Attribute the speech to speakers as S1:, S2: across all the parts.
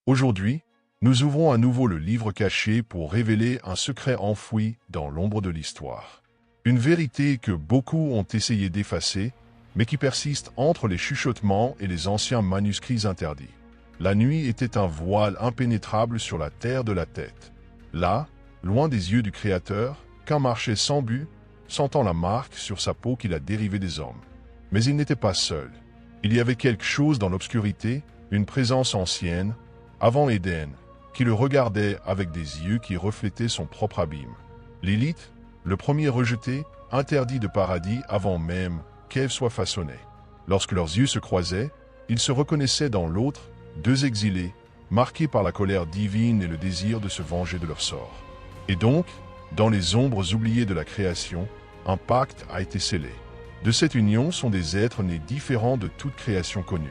S1: Aujourd'hui, nous ouvrons à nouveau le livre caché pour révéler un secret enfoui dans l'ombre de l'histoire. Une vérité que beaucoup ont essayé d'effacer, mais qui persiste entre les chuchotements et les anciens manuscrits interdits. La nuit était un voile impénétrable sur la terre de la tête. Là, loin des yeux du Créateur, qu'un marchait sans but, sentant la marque sur sa peau qu'il a dérivé des hommes. Mais il n'était pas seul. Il y avait quelque chose dans l'obscurité, une présence ancienne, avant Éden, qui le regardait avec des yeux qui reflétaient son propre abîme. Lilith, le premier rejeté, interdit de paradis avant même qu'Ève soit façonnée. Lorsque leurs yeux se croisaient, ils se reconnaissaient dans l'autre, deux exilés, marqués par la colère divine et le désir de se venger de leur sort. Et donc, dans les ombres oubliées de la création, un pacte a été scellé. De cette union sont des êtres nés différents de toute création connue.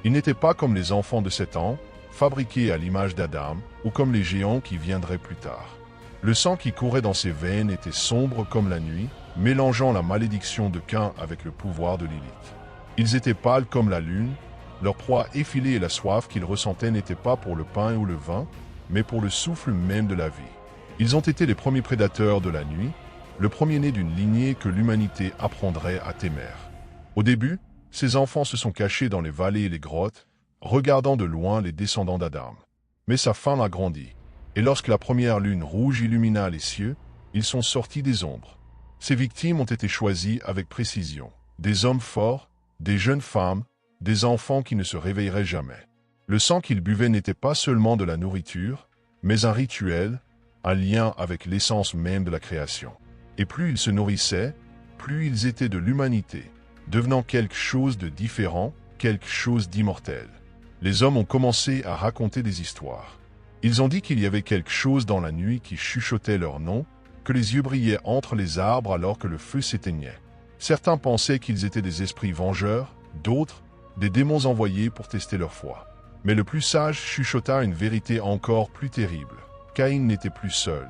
S1: Ils n'étaient pas comme les enfants de 7 ans, fabriqués à l'image d'Adam, ou comme les géants qui viendraient plus tard. Le sang qui courait dans ses veines était sombre comme la nuit, mélangeant la malédiction de Cain avec le pouvoir de Lilith. Ils étaient pâles comme la lune, leur proie effilée et la soif qu'ils ressentaient n'étaient pas pour le pain ou le vin, mais pour le souffle même de la vie. Ils ont été les premiers prédateurs de la nuit, le premier-né d'une lignée que l'humanité apprendrait à témer. Au début, ces enfants se sont cachés dans les vallées et les grottes, regardant de loin les descendants d'Adam. Mais sa faim a grandi, et lorsque la première lune rouge illumina les cieux, ils sont sortis des ombres. Ces victimes ont été choisies avec précision. Des hommes forts, des jeunes femmes, des enfants qui ne se réveilleraient jamais. Le sang qu'ils buvaient n'était pas seulement de la nourriture, mais un rituel, un lien avec l'essence même de la création. Et plus ils se nourrissaient, plus ils étaient de l'humanité, devenant quelque chose de différent, quelque chose d'immortel. Les hommes ont commencé à raconter des histoires. Ils ont dit qu'il y avait quelque chose dans la nuit qui chuchotait leur nom, que les yeux brillaient entre les arbres alors que le feu s'éteignait. Certains pensaient qu'ils étaient des esprits vengeurs, d'autres, des démons envoyés pour tester leur foi. Mais le plus sage chuchota une vérité encore plus terrible. Caïn n'était plus seul,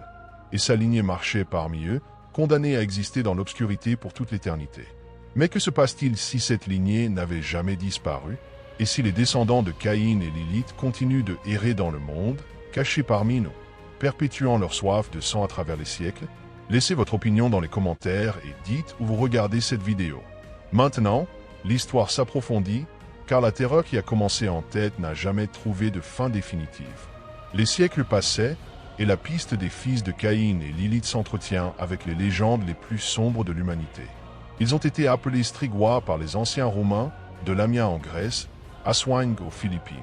S1: et sa lignée marchait parmi eux, condamnée à exister dans l'obscurité pour toute l'éternité. Mais que se passe-t-il si cette lignée n'avait jamais disparu, et si les descendants de Caïn et Lilith continuent de errer dans le monde, cachés parmi nous, perpétuant leur soif de sang à travers les siècles? Laissez votre opinion dans les commentaires et dites où vous regardez cette vidéo. Maintenant, l'histoire s'approfondit, car la terreur qui a commencé en tête n'a jamais trouvé de fin définitive. Les siècles passaient, et la piste des fils de Caïn et Lilith s'entretient avec les légendes les plus sombres de l'humanité. Ils ont été appelés Strigois par les anciens Romains, de Lamia en Grèce, Aswang aux Philippines.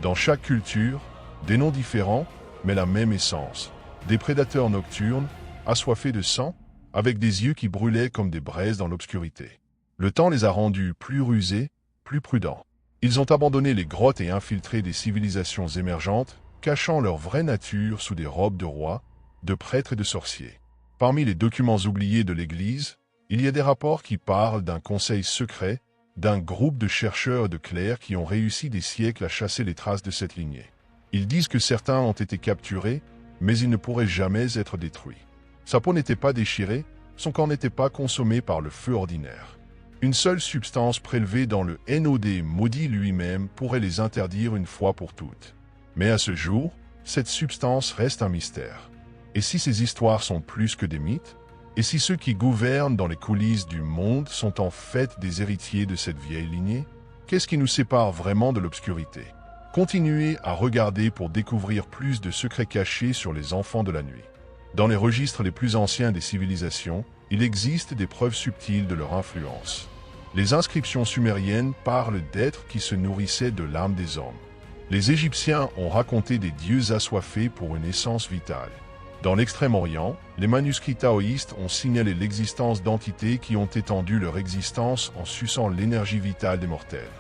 S1: Dans chaque culture, des noms différents, mais la même essence. Des prédateurs nocturnes, assoiffés de sang, avec des yeux qui brûlaient comme des braises dans l'obscurité. Le temps les a rendus plus rusés, plus prudents. Ils ont abandonné les grottes et infiltré des civilisations émergentes, cachant leur vraie nature sous des robes de rois, de prêtres et de sorciers. Parmi les documents oubliés de l'Église, il y a des rapports qui parlent d'un conseil secret, d'un groupe de chercheurs et de clercs qui ont réussi des siècles à chasser les traces de cette lignée. Ils disent que certains ont été capturés, mais ils ne pourraient jamais être détruits. Sa peau n'était pas déchirée, son corps n'était pas consommé par le feu ordinaire. Une seule substance prélevée dans le NOD maudit lui-même pourrait les interdire une fois pour toutes. Mais à ce jour, cette substance reste un mystère. Et si ces histoires sont plus que des mythes? Et si ceux qui gouvernent dans les coulisses du monde sont en fait des héritiers de cette vieille lignée? Qu'est-ce qui nous sépare vraiment de l'obscurité? Continuez à regarder pour découvrir plus de secrets cachés sur les enfants de la nuit. Dans les registres les plus anciens des civilisations, il existe des preuves subtiles de leur influence. Les inscriptions sumériennes parlent d'êtres qui se nourrissaient de l'âme des hommes. Les Égyptiens ont raconté des dieux assoiffés pour une essence vitale. Dans l'Extrême-Orient, les manuscrits taoïstes ont signalé l'existence d'entités qui ont étendu leur existence en suçant l'énergie vitale des mortels.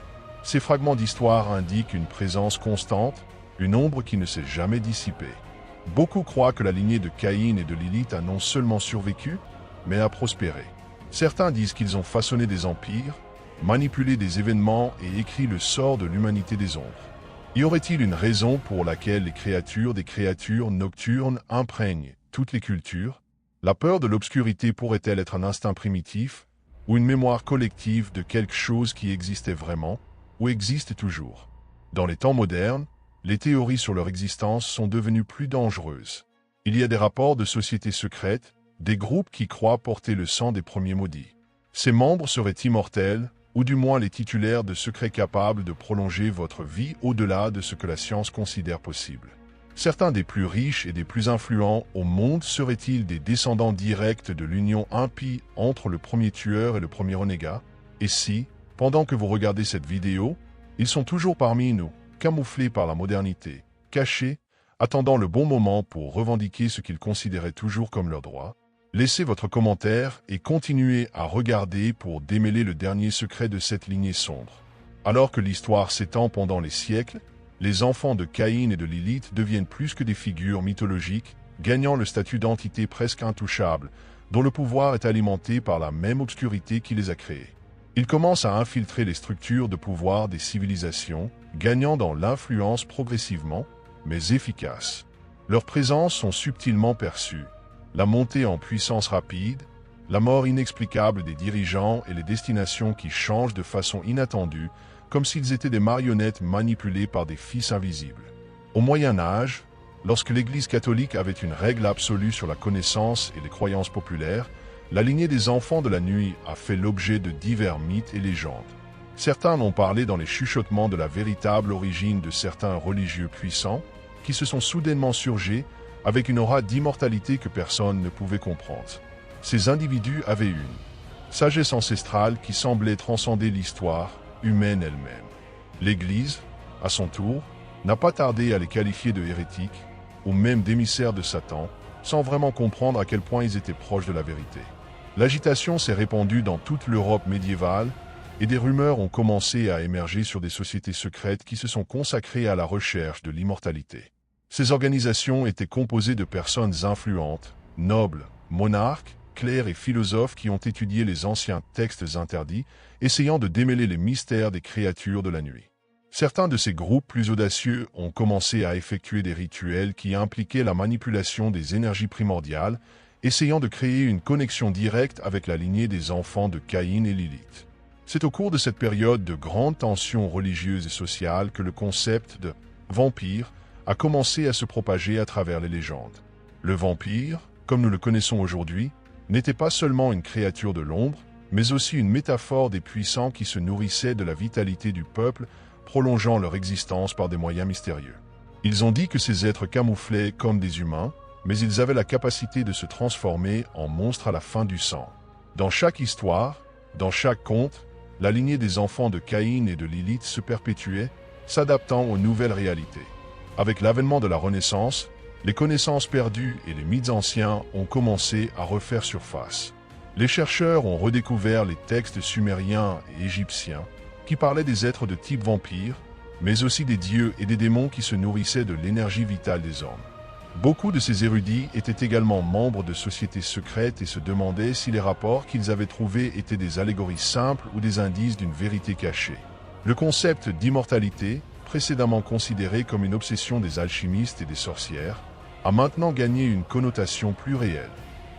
S1: Ces fragments d'histoire indiquent une présence constante, une ombre qui ne s'est jamais dissipée. Beaucoup croient que la lignée de Caïn et de Lilith a non seulement survécu, mais a prospéré. Certains disent qu'ils ont façonné des empires, manipulé des événements et écrit le sort de l'humanité des ombres. Y aurait-il une raison pour laquelle les créatures des créatures nocturnes imprègnent toutes les cultures? La peur de l'obscurité pourrait-elle être un instinct primitif, ou une mémoire collective de quelque chose qui existait vraiment, ou existe toujours? Dans les temps modernes, les théories sur leur existence sont devenues plus dangereuses. Il y a des rapports de sociétés secrètes, des groupes qui croient porter le sang des premiers maudits. Ces membres seraient immortels, ou du moins les titulaires de secrets capables de prolonger votre vie au-delà de ce que la science considère possible. Certains des plus riches et des plus influents au monde seraient-ils des descendants directs de l'union impie entre le premier tueur et le premier renégat? Et si, pendant que vous regardez cette vidéo, ils sont toujours parmi nous, camouflés par la modernité, cachés, attendant le bon moment pour revendiquer ce qu'ils considéraient toujours comme leur droit? Laissez votre commentaire et continuez à regarder pour démêler le dernier secret de cette lignée sombre. Alors que l'histoire s'étend pendant les siècles, les enfants de Caïn et de Lilith deviennent plus que des figures mythologiques, gagnant le statut d'entité presque intouchable, dont le pouvoir est alimenté par la même obscurité qui les a créés. Ils commencent à infiltrer les structures de pouvoir des civilisations, gagnant dans l'influence progressivement, mais efficace. Leurs présences sont subtilement perçues. La montée en puissance rapide, la mort inexplicable des dirigeants et les destinations qui changent de façon inattendue, comme s'ils étaient des marionnettes manipulées par des fils invisibles. Au Moyen Âge, lorsque l'Église catholique avait une règle absolue sur la connaissance et les croyances populaires, la lignée des enfants de la nuit a fait l'objet de divers mythes et légendes. Certains ont parlé dans les chuchotements de la véritable origine de certains religieux puissants qui se sont soudainement surgis avec une aura d'immortalité que personne ne pouvait comprendre. Ces individus avaient une sagesse ancestrale qui semblait transcender l'histoire humaine elle-même. L'Église, à son tour, n'a pas tardé à les qualifier de hérétiques, ou même d'émissaires de Satan, sans vraiment comprendre à quel point ils étaient proches de la vérité. L'agitation s'est répandue dans toute l'Europe médiévale, et des rumeurs ont commencé à émerger sur des sociétés secrètes qui se sont consacrées à la recherche de l'immortalité. Ces organisations étaient composées de personnes influentes, nobles, monarques, clercs et philosophes qui ont étudié les anciens textes interdits, essayant de démêler les mystères des créatures de la nuit. Certains de ces groupes plus audacieux ont commencé à effectuer des rituels qui impliquaient la manipulation des énergies primordiales, essayant de créer une connexion directe avec la lignée des enfants de Caïn et Lilith. C'est au cours de cette période de grande tension religieuse et sociale que le concept de vampire a commencé à se propager à travers les légendes. Le vampire, comme nous le connaissons aujourd'hui, n'était pas seulement une créature de l'ombre, mais aussi une métaphore des puissants qui se nourrissaient de la vitalité du peuple, prolongeant leur existence par des moyens mystérieux. Ils ont dit que ces êtres camouflaient comme des humains, mais ils avaient la capacité de se transformer en monstres à la fin du sang. Dans chaque histoire, dans chaque conte, la lignée des enfants de Caïn et de Lilith se perpétuait, s'adaptant aux nouvelles réalités. Avec l'avènement de la Renaissance, les connaissances perdues et les mythes anciens ont commencé à refaire surface. Les chercheurs ont redécouvert les textes sumériens et égyptiens qui parlaient des êtres de type vampire, mais aussi des dieux et des démons qui se nourrissaient de l'énergie vitale des hommes. Beaucoup de ces érudits étaient également membres de sociétés secrètes et se demandaient si les rapports qu'ils avaient trouvés étaient des allégories simples ou des indices d'une vérité cachée. Le concept d'immortalité, précédemment considéré comme une obsession des alchimistes et des sorcières, a maintenant gagné une connotation plus réelle.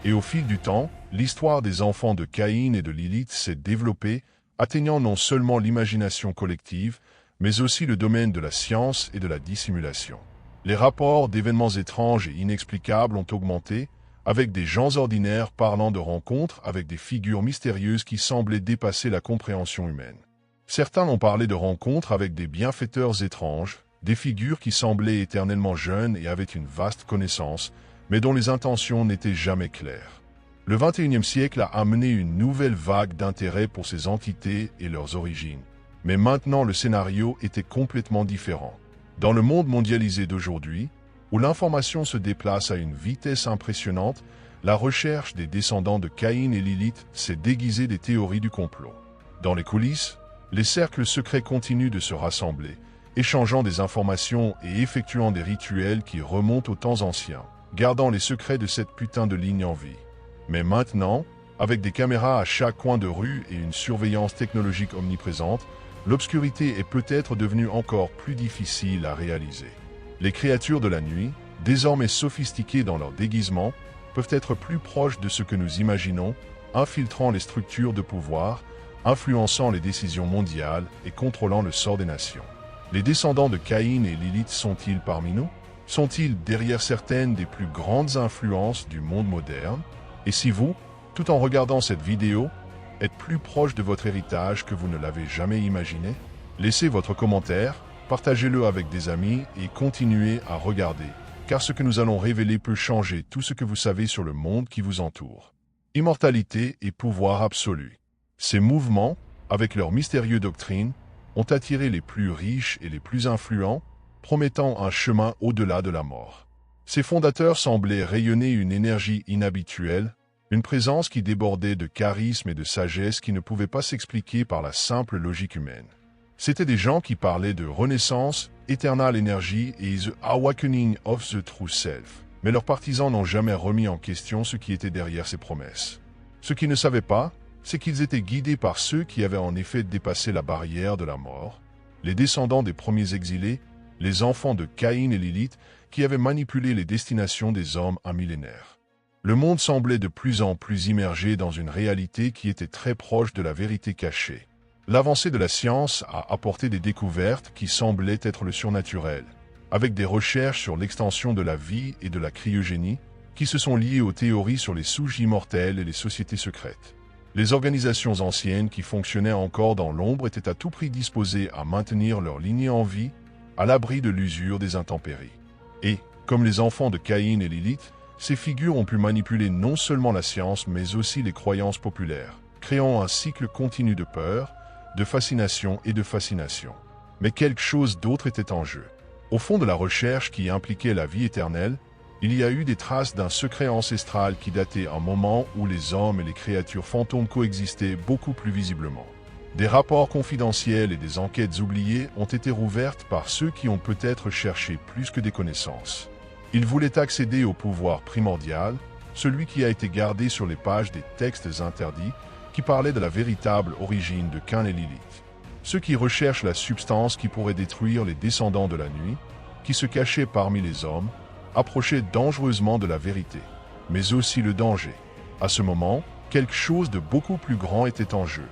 S1: Et au fil du temps, l'histoire des enfants de Caïn et de Lilith s'est développée, atteignant non seulement l'imagination collective, mais aussi le domaine de la science et de la dissimulation. Les rapports d'événements étranges et inexplicables ont augmenté, avec des gens ordinaires parlant de rencontres avec des figures mystérieuses qui semblaient dépasser la compréhension humaine. Certains ont parlé de rencontres avec des bienfaiteurs étranges, des figures qui semblaient éternellement jeunes et avaient une vaste connaissance, mais dont les intentions n'étaient jamais claires. Le XXIe siècle a amené une nouvelle vague d'intérêt pour ces entités et leurs origines. Mais maintenant le scénario était complètement différent. Dans le monde mondialisé d'aujourd'hui, où l'information se déplace à une vitesse impressionnante, la recherche des descendants de Caïn et Lilith s'est déguisée des théories du complot. Dans les coulisses, les cercles secrets continuent de se rassembler, échangeant des informations et effectuant des rituels qui remontent aux temps anciens, gardant les secrets de cette putain de ligne en vie. Mais maintenant, avec des caméras à chaque coin de rue et une surveillance technologique omniprésente, l'obscurité est peut-être devenue encore plus difficile à réaliser. Les créatures de la nuit, désormais sophistiquées dans leur déguisement, peuvent être plus proches de ce que nous imaginons, infiltrant les structures de pouvoir, influençant les décisions mondiales et contrôlant le sort des nations. Les descendants de Caïn et Lilith sont-ils parmi nous? Sont-ils derrière certaines des plus grandes influences du monde moderne? Et si vous, tout en regardant cette vidéo, êtes plus proche de votre héritage que vous ne l'avez jamais imaginé? Laissez votre commentaire, partagez-le avec des amis et continuez à regarder, car ce que nous allons révéler peut changer tout ce que vous savez sur le monde qui vous entoure. Immortalité et pouvoir absolu. Ces mouvements, avec leurs mystérieuses doctrines, ont attiré les plus riches et les plus influents, promettant un chemin au-delà de la mort. Ces fondateurs semblaient rayonner une énergie inhabituelle, une présence qui débordait de charisme et de sagesse qui ne pouvait pas s'expliquer par la simple logique humaine. C'étaient des gens qui parlaient de renaissance, Eternal Energy et The Awakening of the True Self. Mais leurs partisans n'ont jamais remis en question ce qui était derrière ces promesses. Ce qu'ils ne savaient pas, c'est qu'ils étaient guidés par ceux qui avaient en effet dépassé la barrière de la mort, les descendants des premiers exilés, les enfants de Caïn et Lilith qui avaient manipulé les destinations des hommes un millénaire. Le monde semblait de plus en plus immergé dans une réalité qui était très proche de la vérité cachée. L'avancée de la science a apporté des découvertes qui semblaient être le surnaturel, avec des recherches sur l'extension de la vie et de la cryogénie, qui se sont liées aux théories sur les souches immortelles et les sociétés secrètes. Les organisations anciennes qui fonctionnaient encore dans l'ombre étaient à tout prix disposées à maintenir leur lignée en vie, à l'abri de l'usure des intempéries. Et, comme les enfants de Caïn et Lilith, ces figures ont pu manipuler non seulement la science mais aussi les croyances populaires, créant un cycle continu de peur, de fascination et de fascination. Mais quelque chose d'autre était en jeu. Au fond de la recherche qui impliquait la vie éternelle, il y a eu des traces d'un secret ancestral qui datait un moment où les hommes et les créatures fantômes coexistaient beaucoup plus visiblement. Des rapports confidentiels et des enquêtes oubliées ont été rouvertes par ceux qui ont peut-être cherché plus que des connaissances. Ils voulaient accéder au pouvoir primordial, celui qui a été gardé sur les pages des textes interdits, qui parlait de la véritable origine de Caïn et Lilith. Ceux qui recherchent la substance qui pourrait détruire les descendants de la nuit, qui se cachaient parmi les hommes, approchaient dangereusement de la vérité, mais aussi le danger. À ce moment, quelque chose de beaucoup plus grand était en jeu.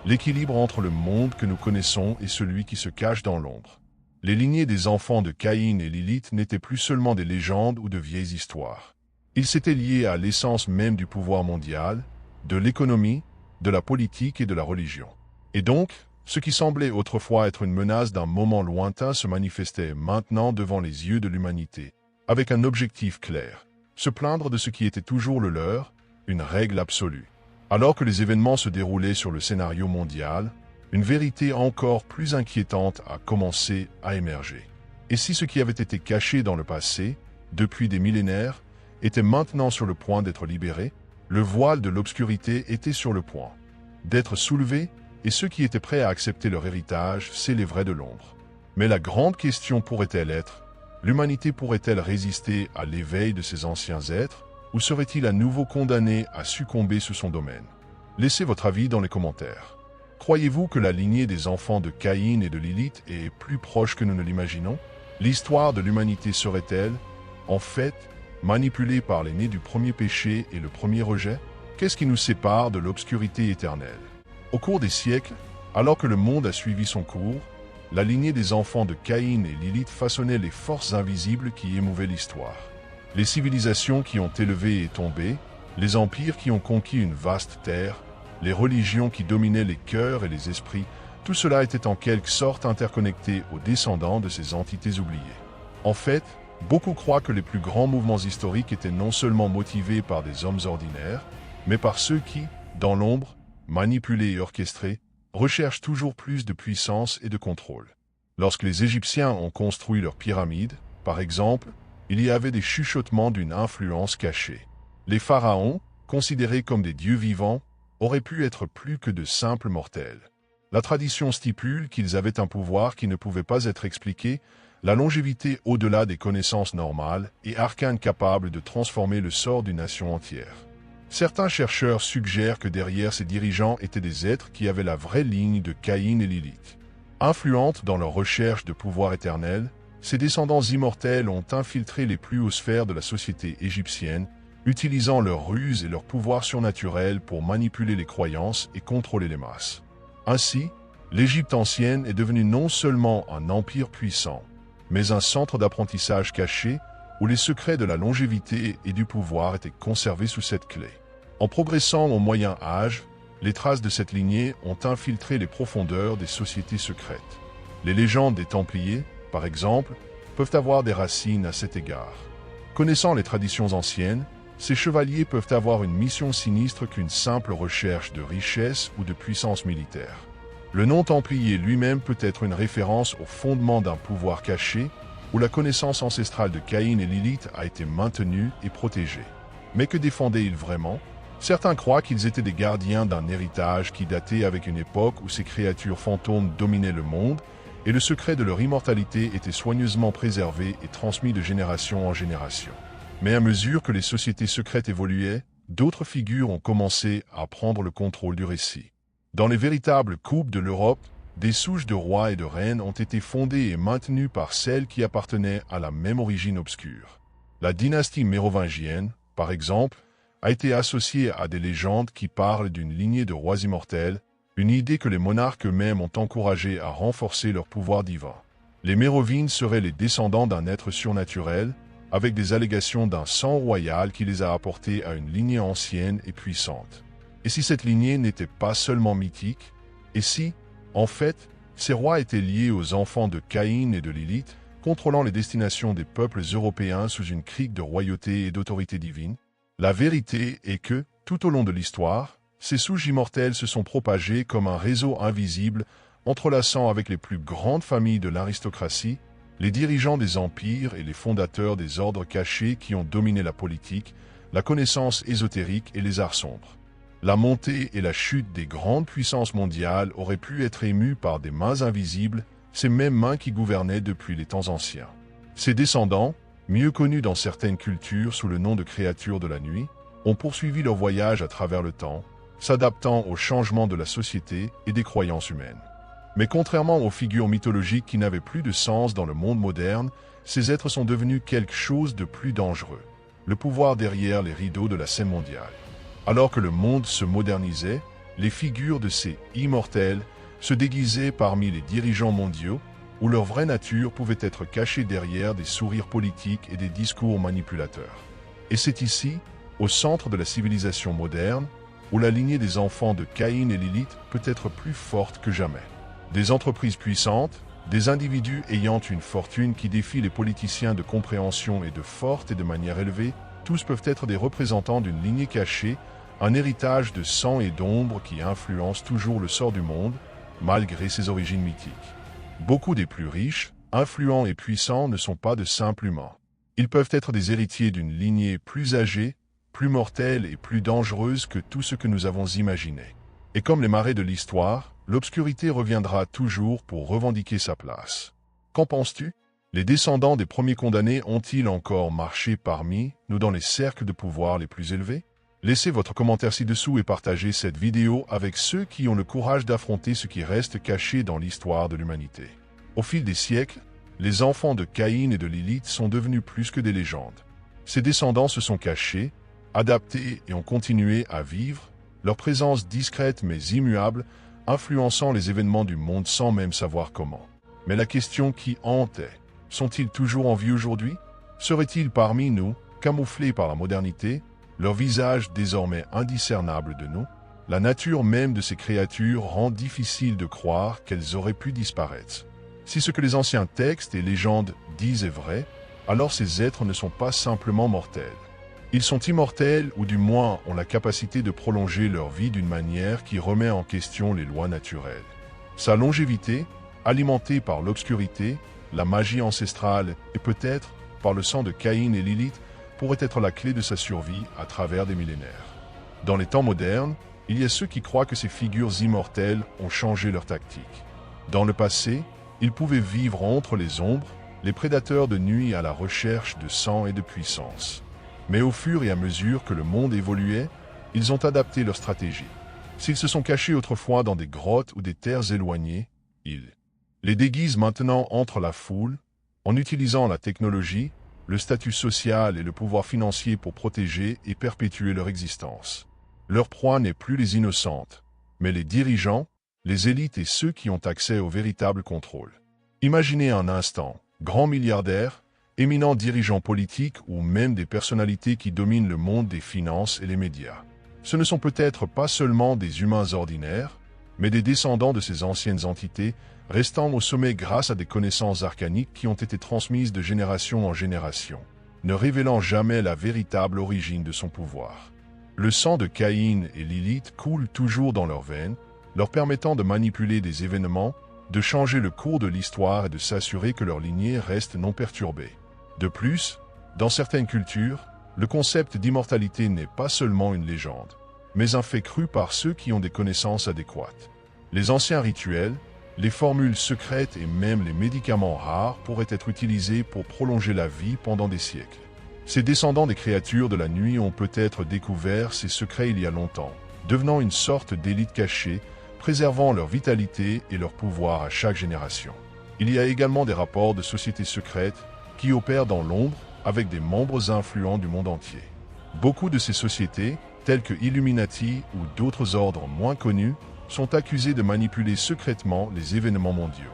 S1: L'équilibre entre le monde que nous connaissons et celui qui se cache dans l'ombre. Les lignées des enfants de Caïn et Lilith n'étaient plus seulement des légendes ou de vieilles histoires. Ils s'étaient liés à l'essence même du pouvoir mondial, de l'économie, de la politique et de la religion. Et donc, ce qui semblait autrefois être une menace d'un moment lointain se manifestait maintenant devant les yeux de l'humanité, avec un objectif clair, se plaindre de ce qui était toujours le leur, une règle absolue. Alors que les événements se déroulaient sur le scénario mondial, une vérité encore plus inquiétante a commencé à émerger. Et si ce qui avait été caché dans le passé, depuis des millénaires, était maintenant sur le point d'être libéré, le voile de l'obscurité était sur le point d'être soulevé, et ceux qui étaient prêts à accepter leur héritage s'élèveraient de l'ombre. Mais la grande question pourrait-elle être, l'humanité pourrait-elle résister à l'éveil de ces anciens êtres, ou serait-il à nouveau condamné à succomber sous son domaine? Laissez votre avis dans les commentaires. Croyez-vous que la lignée des enfants de Caïn et de Lilith est plus proche que nous ne l'imaginons? L'histoire de l'humanité serait-elle, en fait, manipulée par les nés du premier péché et le premier rejet? Qu'est-ce qui nous sépare de l'obscurité éternelle? Au cours des siècles, alors que le monde a suivi son cours, la lignée des enfants de Caïn et Lilith façonnait les forces invisibles qui émouvaient l'histoire. Les civilisations qui ont élevé et tombé, les empires qui ont conquis une vaste terre, les religions qui dominaient les cœurs et les esprits, tout cela était en quelque sorte interconnecté aux descendants de ces entités oubliées. En fait, beaucoup croient que les plus grands mouvements historiques étaient non seulement motivés par des hommes ordinaires, mais par ceux qui, dans l'ombre, manipulés et orchestrés, recherchent toujours plus de puissance et de contrôle. Lorsque les Égyptiens ont construit leurs pyramides, par exemple, il y avait des chuchotements d'une influence cachée. Les pharaons, considérés comme des dieux vivants, auraient pu être plus que de simples mortels. La tradition stipule qu'ils avaient un pouvoir qui ne pouvait pas être expliqué, la longévité au-delà des connaissances normales et arcanes capables de transformer le sort d'une nation entière. Certains chercheurs suggèrent que derrière ces dirigeants étaient des êtres qui avaient la vraie ligne de Caïn et Lilith. Influentes dans leur recherche de pouvoir éternel, ces descendants immortels ont infiltré les plus hautes sphères de la société égyptienne, utilisant leurs ruses et leur pouvoir surnaturel pour manipuler les croyances et contrôler les masses. Ainsi, L'Égypte ancienne est devenue non seulement un empire puissant, mais un centre d'apprentissage caché où les secrets de la longévité et du pouvoir étaient conservés sous cette clé. En progressant au Moyen Âge, les traces de cette lignée ont infiltré les profondeurs des sociétés secrètes. Les légendes des Templiers, par exemple, peuvent avoir des racines à cet égard. Connaissant les traditions anciennes, ces chevaliers peuvent avoir une mission sinistre qu'une simple recherche de richesse ou de puissance militaire. Le nom Templier lui-même peut être une référence au fondement d'un pouvoir caché où la connaissance ancestrale de Caïn et Lilith a été maintenue et protégée. Mais que défendaient-ils vraiment? Certains croient qu'ils étaient des gardiens d'un héritage qui datait avec une époque où ces créatures fantômes dominaient le monde et le secret de leur immortalité était soigneusement préservé et transmis de génération en génération. Mais à mesure que les sociétés secrètes évoluaient, d'autres figures ont commencé à prendre le contrôle du récit. Dans les véritables coupes de l'Europe, des souches de rois et de reines ont été fondées et maintenues par celles qui appartenaient à la même origine obscure. La dynastie mérovingienne, par exemple, a été associée à des légendes qui parlent d'une lignée de rois immortels, une idée que les monarques eux-mêmes ont encouragé à renforcer leur pouvoir divin. Les Mérovinges seraient les descendants d'un être surnaturel, avec des allégations d'un sang royal qui les a apportés à une lignée ancienne et puissante. Et si cette lignée n'était pas seulement mythique, et si, en fait, ces rois étaient liés aux enfants de Caïn et de Lilith, contrôlant les destinations des peuples européens sous une crique de royauté et d'autorité divine? La vérité est que, tout au long de l'histoire, ces souches immortelles se sont propagées comme un réseau invisible, entrelaçant avec les plus grandes familles de l'aristocratie, les dirigeants des empires et les fondateurs des ordres cachés qui ont dominé la politique, la connaissance ésotérique et les arts sombres. La montée et la chute des grandes puissances mondiales auraient pu être émues par des mains invisibles, ces mêmes mains qui gouvernaient depuis les temps anciens. Ces descendants, mieux connus dans certaines cultures sous le nom de créatures de la nuit, ont poursuivi leur voyage à travers le temps, s'adaptant aux changements de la société et des croyances humaines. Mais contrairement aux figures mythologiques qui n'avaient plus de sens dans le monde moderne, ces êtres sont devenus quelque chose de plus dangereux, le pouvoir derrière les rideaux de la scène mondiale. Alors que le monde se modernisait, les figures de ces immortels se déguisaient parmi les dirigeants mondiaux, où leur vraie nature pouvait être cachée derrière des sourires politiques et des discours manipulateurs. Et c'est ici, au centre de la civilisation moderne, où la lignée des enfants de Caïn et Lilith peut être plus forte que jamais. Des entreprises puissantes, des individus ayant une fortune qui défie les politiciens de compréhension et de forte et de manière élevée, tous peuvent être des représentants d'une lignée cachée, un héritage de sang et d'ombre qui influence toujours le sort du monde, malgré ses origines mythiques. Beaucoup des plus riches, influents et puissants ne sont pas de simples humains. Ils peuvent être des héritiers d'une lignée plus âgée, plus mortelle et plus dangereuse que tout ce que nous avons imaginé. Et comme les marées de l'histoire, l'obscurité reviendra toujours pour revendiquer sa place. Qu'en penses-tu? Les descendants des premiers condamnés ont-ils encore marché parmi nous dans les cercles de pouvoir les plus élevés? Laissez votre commentaire ci-dessous et partagez cette vidéo avec ceux qui ont le courage d'affronter ce qui reste caché dans l'histoire de l'humanité. Au fil des siècles, les enfants de Caïn et de Lilith sont devenus plus que des légendes. Ces descendants se sont cachés, adaptés et ont continué à vivre, leur présence discrète mais immuable, influençant les événements du monde sans même savoir comment. Mais la question qui hantait, sont-ils toujours en vie aujourd'hui? Seraient-ils parmi nous, camouflés par la modernité, leur visage désormais indiscernable de nous? La nature même de ces créatures rend difficile de croire qu'elles auraient pu disparaître. Si ce que les anciens textes et légendes disent est vrai, alors ces êtres ne sont pas simplement mortels. Ils sont immortels ou du moins ont la capacité de prolonger leur vie d'une manière qui remet en question les lois naturelles. Sa longévité, alimentée par l'obscurité, la magie ancestrale et peut-être par le sang de Caïn et Lilith, pourrait être la clé de sa survie à travers des millénaires. Dans les temps modernes, il y a ceux qui croient que ces figures immortelles ont changé leur tactique. Dans le passé, ils pouvaient vivre entre les ombres, les prédateurs de nuit à la recherche de sang et de puissance. Mais au fur et à mesure que le monde évoluait, ils ont adapté leur stratégie. S'ils se sont cachés autrefois dans des grottes ou des terres éloignées, ils les déguisent maintenant entre la foule, en utilisant la technologie, le statut social et le pouvoir financier pour protéger et perpétuer leur existence. Leur proie n'est plus les innocentes, mais les dirigeants, les élites et ceux qui ont accès au véritable contrôle. Imaginez un instant, grands milliardaires, éminents dirigeants politiques ou même des personnalités qui dominent le monde des finances et les médias. Ce ne sont peut-être pas seulement des humains ordinaires, mais des descendants de ces anciennes entités, restant au sommet grâce à des connaissances arcaniques qui ont été transmises de génération en génération, ne révélant jamais la véritable origine de son pouvoir. Le sang de Caïn et Lilith coule toujours dans leurs veines, leur permettant de manipuler des événements, de changer le cours de l'histoire et de s'assurer que leur lignée reste non perturbée. De plus, dans certaines cultures, le concept d'immortalité n'est pas seulement une légende, mais un fait cru par ceux qui ont des connaissances adéquates. Les anciens rituels, les formules secrètes et même les médicaments rares pourraient être utilisés pour prolonger la vie pendant des siècles. Ces descendants des créatures de la nuit ont peut-être découvert ces secrets il y a longtemps, devenant une sorte d'élite cachée, préservant leur vitalité et leur pouvoir à chaque génération. Il y a également des rapports de sociétés secrètes qui opèrent dans l'ombre avec des membres influents du monde entier. Beaucoup de ces sociétés, telles que Illuminati ou d'autres ordres moins connus, sont accusées de manipuler secrètement les événements mondiaux.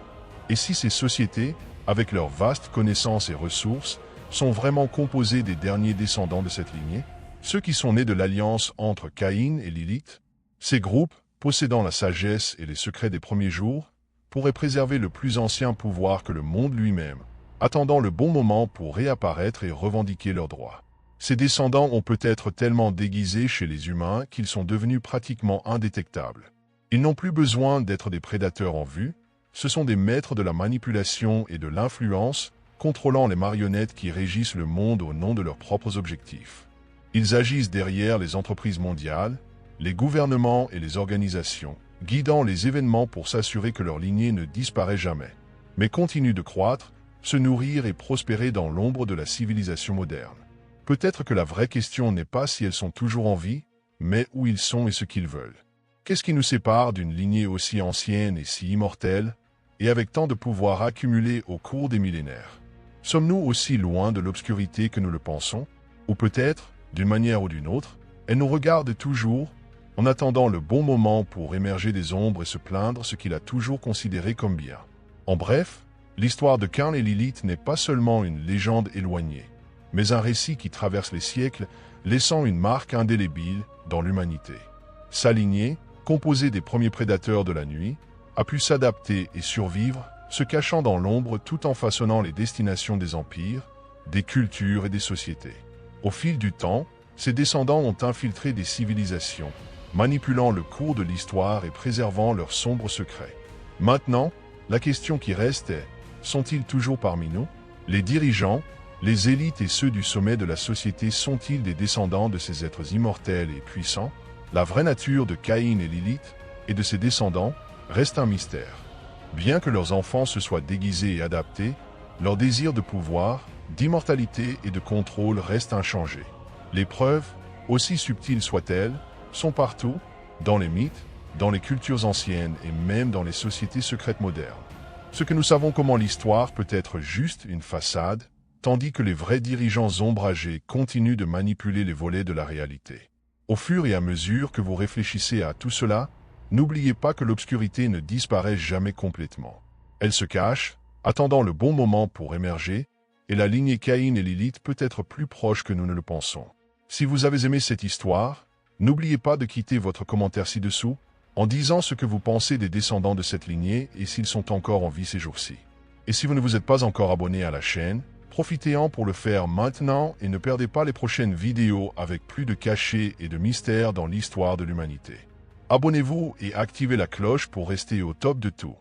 S1: Et si ces sociétés, avec leurs vastes connaissances et ressources, sont vraiment composées des derniers descendants de cette lignée, ceux qui sont nés de l'alliance entre Caïn et Lilith, ces groupes, possédant la sagesse et les secrets des premiers jours, pourraient préserver le plus ancien pouvoir que le monde lui-même, attendant le bon moment pour réapparaître et revendiquer leurs droits. Ces descendants ont peut-être tellement déguisé chez les humains qu'ils sont devenus pratiquement indétectables. Ils n'ont plus besoin d'être des prédateurs en vue, ce sont des maîtres de la manipulation et de l'influence, contrôlant les marionnettes qui régissent le monde au nom de leurs propres objectifs. Ils agissent derrière les entreprises mondiales, les gouvernements et les organisations, guidant les événements pour s'assurer que leur lignée ne disparaît jamais, mais continue de croître, se nourrir et prospérer dans l'ombre de la civilisation moderne. Peut-être que la vraie question n'est pas si elles sont toujours en vie, mais où ils sont et ce qu'ils veulent. Qu'est-ce qui nous sépare d'une lignée aussi ancienne et si immortelle, et avec tant de pouvoir accumulé au cours des millénaires? Sommes-nous aussi loin de l'obscurité que nous le pensons? Ou peut-être, d'une manière ou d'une autre, elle nous regarde toujours, en attendant le bon moment pour émerger des ombres et se plaindre ce qu'il a toujours considéré comme bien. En bref, l'histoire de Caïn et Lilith n'est pas seulement une légende éloignée, mais un récit qui traverse les siècles, laissant une marque indélébile dans l'humanité. Sa lignée, composée des premiers prédateurs de la nuit, a pu s'adapter et survivre, se cachant dans l'ombre tout en façonnant les destinations des empires, des cultures et des sociétés. Au fil du temps, ses descendants ont infiltré des civilisations, manipulant le cours de l'histoire et préservant leurs sombres secrets. Maintenant, la question qui reste est, sont-ils toujours parmi nous? Les dirigeants, les élites et ceux du sommet de la société sont-ils des descendants de ces êtres immortels et puissants? La vraie nature de Caïn et Lilith et de ses descendants reste un mystère. Bien que leurs enfants se soient déguisés et adaptés, leur désir de pouvoir, d'immortalité et de contrôle reste inchangé. Les preuves, aussi subtiles soient-elles, sont partout, dans les mythes, dans les cultures anciennes et même dans les sociétés secrètes modernes. Ce que nous savons comment l'histoire peut être juste une façade, tandis que les vrais dirigeants ombragés continuent de manipuler les volets de la réalité. Au fur et à mesure que vous réfléchissez à tout cela, n'oubliez pas que l'obscurité ne disparaît jamais complètement. Elle se cache, attendant le bon moment pour émerger, et la lignée Caïn et Lilith peut être plus proche que nous ne le pensons. Si vous avez aimé cette histoire, n'oubliez pas de quitter votre commentaire ci-dessous, en disant ce que vous pensez des descendants de cette lignée et s'ils sont encore en vie ces jours-ci. Et si vous ne vous êtes pas encore abonné à la chaîne, profitez-en pour le faire maintenant et ne perdez pas les prochaines vidéos avec plus de cachets et de mystères dans l'histoire de l'humanité. Abonnez-vous et activez la cloche pour rester au top de tout.